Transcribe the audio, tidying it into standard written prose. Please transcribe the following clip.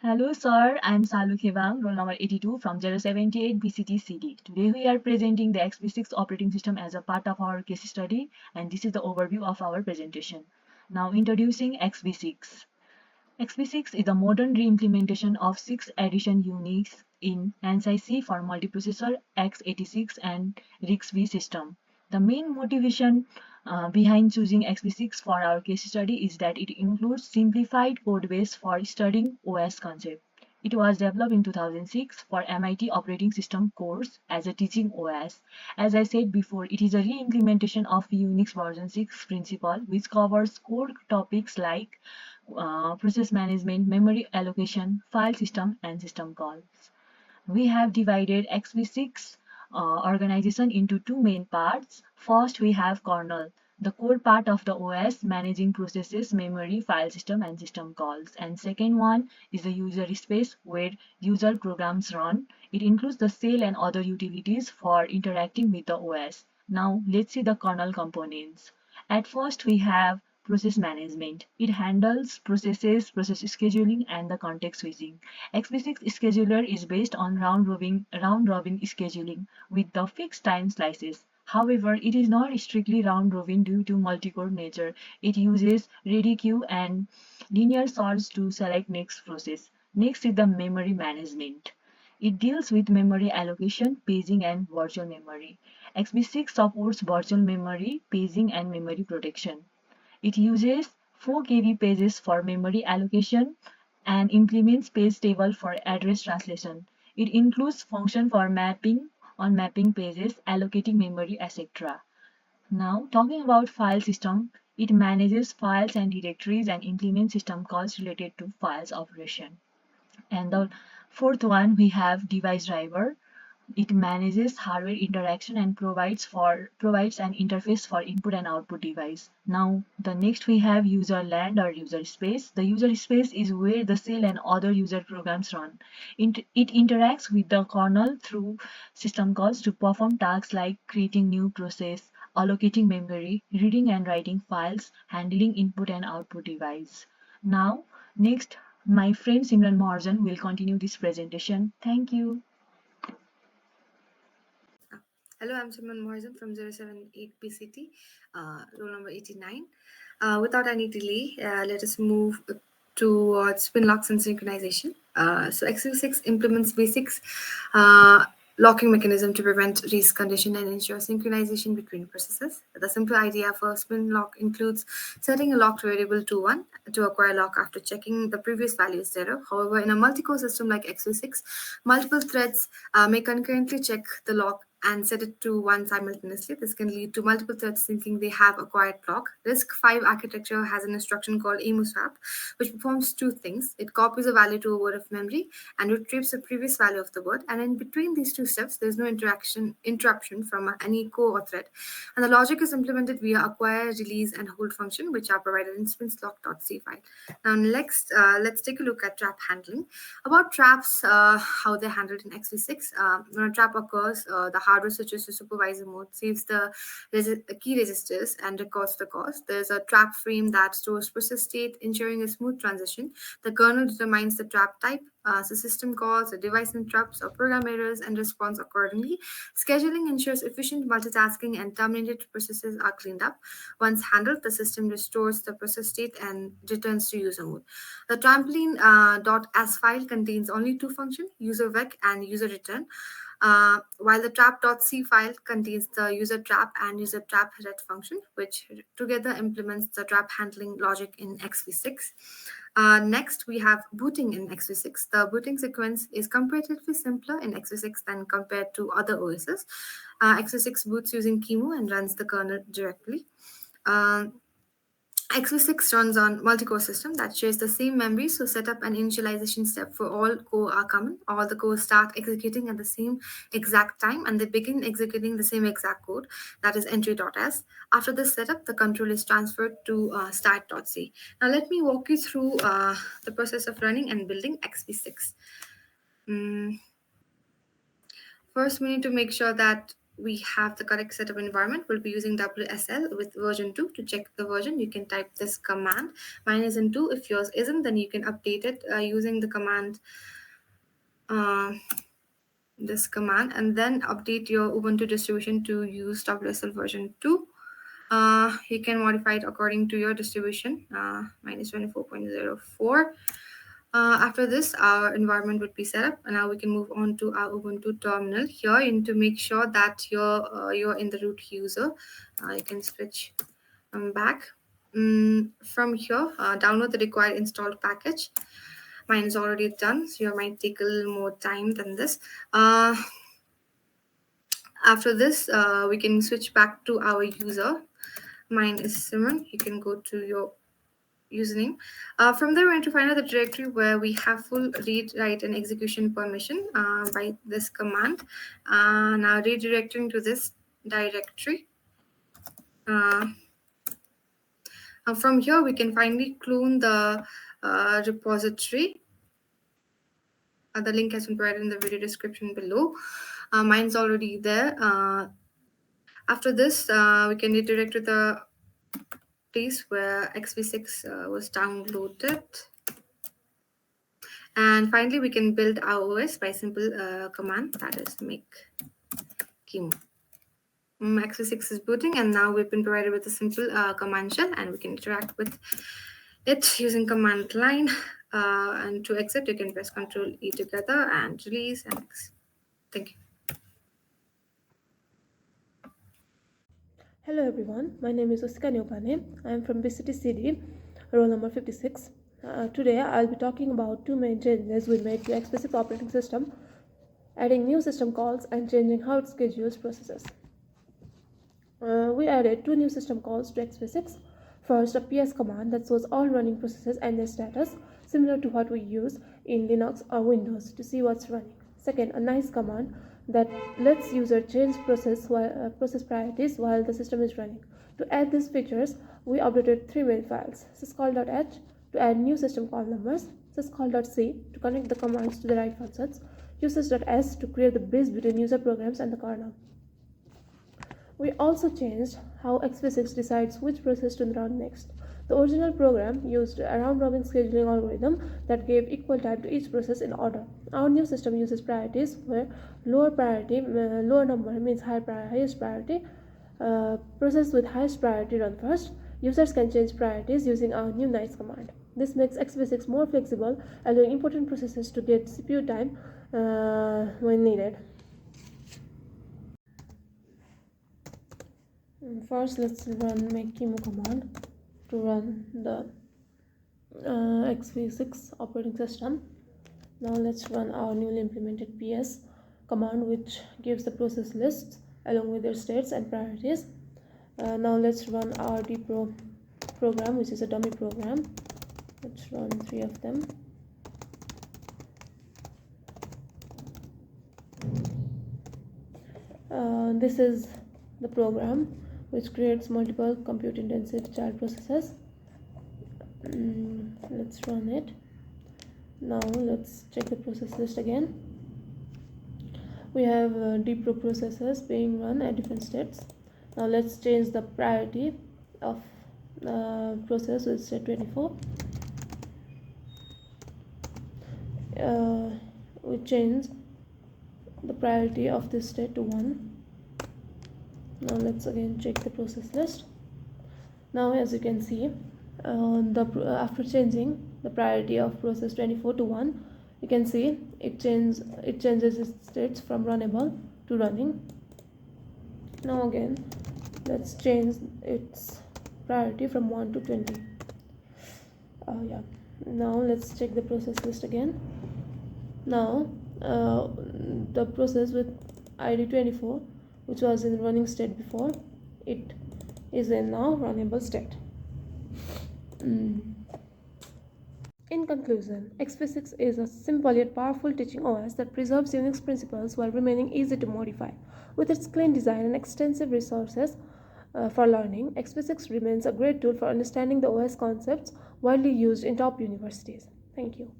Hello, sir. I'm Salu Khevang, roll number 82 from 078 BCT CD. Today we are presenting the XP6 operating system as a part of our case study, and this is the overview of our presentation. Now introducing XP6. XP6 is a modern re-implementation of 6th edition Unix in ANSI C for multiprocessor x86 and RISC-V system. The main motivation behind choosing XP6 for our case study is that it includes simplified codebase for studying OS concept. It was developed in 2006 for MIT operating system course as a teaching OS. As I said before, it is a re-implementation of Unix version 6 principle which covers core topics like process management, memory allocation, file system, and system calls. We have divided XV6 organization into two main parts. First, we have kernel, the core part of the OS managing processes, memory, file system, and system calls. And second one is the user space where user programs run. It includes the shell and other utilities for interacting with the OS. Now, let's see the kernel components. At first, we have process management. It handles processes, process scheduling, and the context switching. XP6 scheduler is based on round-robin scheduling with the fixed time slices. However, it is not strictly round-robin due to multi-core nature. It uses ready queue and linear sorts to select next process. Next is the memory management. It deals with memory allocation, paging, and virtual memory. XP6 supports virtual memory, paging, and memory protection. It uses 4 KB pages for memory allocation and implements page table for address translation. It includes function for mapping on mapping pages, allocating memory, etc. Now, talking about file system, it manages files and directories and implements system calls related to files operation. And the fourth one, we have device driver. It manages hardware interaction and provides an interface for input and output device. Now, the next we have user land or user space. The user space is where the shell and other user programs run. It interacts with the kernel through system calls to perform tasks like creating new process, allocating memory, reading and writing files, handling input and output device. Now, next, my friend Simran Mahajan will continue this presentation. Thank you. Hello, I'm Simran Morrison from 078 PCT, roll number 89. Without any delay, let us move towards spin locks and synchronization. So XU6 implements basics locking mechanism to prevent race condition and ensure synchronization between processes. The simple idea for spin lock includes setting a locked variable to 1 to acquire lock after checking the previous value is 0. However, in a multi-core system like XU6, multiple threads may concurrently check the lock and set it to 1 simultaneously. This can lead to multiple threads thinking they have acquired block. RISC-V architecture has an instruction called emuswap, which performs two things. It copies a value to a word of memory and retrieves the previous value of the word. And in between these two steps, there's no interruption from any core or thread. And the logic is implemented via acquire, release, and hold function, which are provided in spinlock.c file. Now, next, let's take a look at trap handling. About traps, how they're handled in XV6. When a trap occurs, the hardware switches to supervisor mode, saves the key registers, and records the cause. There's a trap frame that stores process state, ensuring a smooth transition. The kernel determines the trap type, so system calls, the device interrupts, or program errors, and responds accordingly. Scheduling ensures efficient multitasking and terminated processes are cleaned up. Once handled, the system restores the process state and returns to user mode. The trampoline.s file contains only two functions, user vec and user return, while the trap.c file contains the user trap and user trap ret function, which together implements the trap handling logic in XV6. Next, we have booting in XV6. The booting sequence is comparatively simpler in XV6 than compared to other OSs. XV6 boots using QEMU and runs the kernel directly. XV6 runs on multi-core system that shares the same memory, so setup and initialization step for all core are common. All the cores start executing at the same exact time and they begin executing the same exact code, that is entry.s. After this setup, the control is transferred to start.c. Now let me walk you through the process of running and building XV6. First, we need to make sure that we have the correct setup environment, we'll be using WSL with version 2. To check the version, you can type this command. Mine is in 2. If yours isn't, then you can update it using the command, this command, and then update your Ubuntu distribution to use WSL version 2. You can modify it according to your distribution. Mine is 24.04. After this, our environment would be set up, and now we can move on to our Ubuntu terminal. Here, you need to make sure that you're in the root user. You can switch back. From here, download the required installed package. Mine is already done, so you might take a little more time than this. After this, we can switch back to our user. Mine is Simon. You can go to your username. From there, we're going to find out the directory where we have full read, write, and execution permission by this command. Now redirecting to this directory. From here, we can finally clone the repository. The link has been provided in the video description below. Mine's already there. After this, we can redirect to the place where XV6 was downloaded. And finally, we can build our OS by simple command, that is make QEMU. XV6 is booting, and now we've been provided with a simple command shell, and we can interact with it using command line. And to exit, you can press Ctrl E together and release and exit. Thank you. Hello everyone, my name is Osika Neopane. I am from BCT CD, roll number 56. Today I'll be talking about two main changes we made to x86 operating system, adding new system calls and changing how it schedules processes. We added two new system calls to x86. First, a ps command that shows all running processes and their status, similar to what we use in Linux or Windows to see what's running. Second, a nice command that lets user change process priorities while the system is running. To add these features, we updated three main files: syscall.h to add new system call numbers, syscall.c to connect the commands to the right functions, usage.s to create the bridge between user programs and the kernel. We also changed how x86 decides which process to run next. The original program used a round-robin scheduling algorithm that gave equal time to each process in order. Our new system uses priorities where lower number means highest priority. Process with highest priority run first. Users can change priorities using our new nice command. This makes x86 more flexible, allowing important processes to get CPU time when needed. First, let's run make QEMU command to run the XV6 operating system. Now let's run our newly implemented ps command, which gives the process lists along with their states and priorities. Now let's run our dpro program, which is a dummy program. Let's run three of them. This is the program which creates multiple compute-intensive child processes. Let's run it. Now let's check the process list again. We have dpro processes being run at different states. Now let's change the priority of process with state 24. We change the priority of this state to 1. Now let's again check the process list. Now as you can see, after changing the priority of process 24 to 1, you can see it changes its states from runnable to running. Now again, let's change its priority from 1 to 20. Now let's check the process list again. Now the process with ID 24, which was in running state before, it is in now runnable state. In conclusion, x86 is a simple yet powerful teaching OS that preserves Unix principles while remaining easy to modify. With its clean design and extensive resources for learning, x86 remains a great tool for understanding the OS concepts widely used in top universities. Thank you.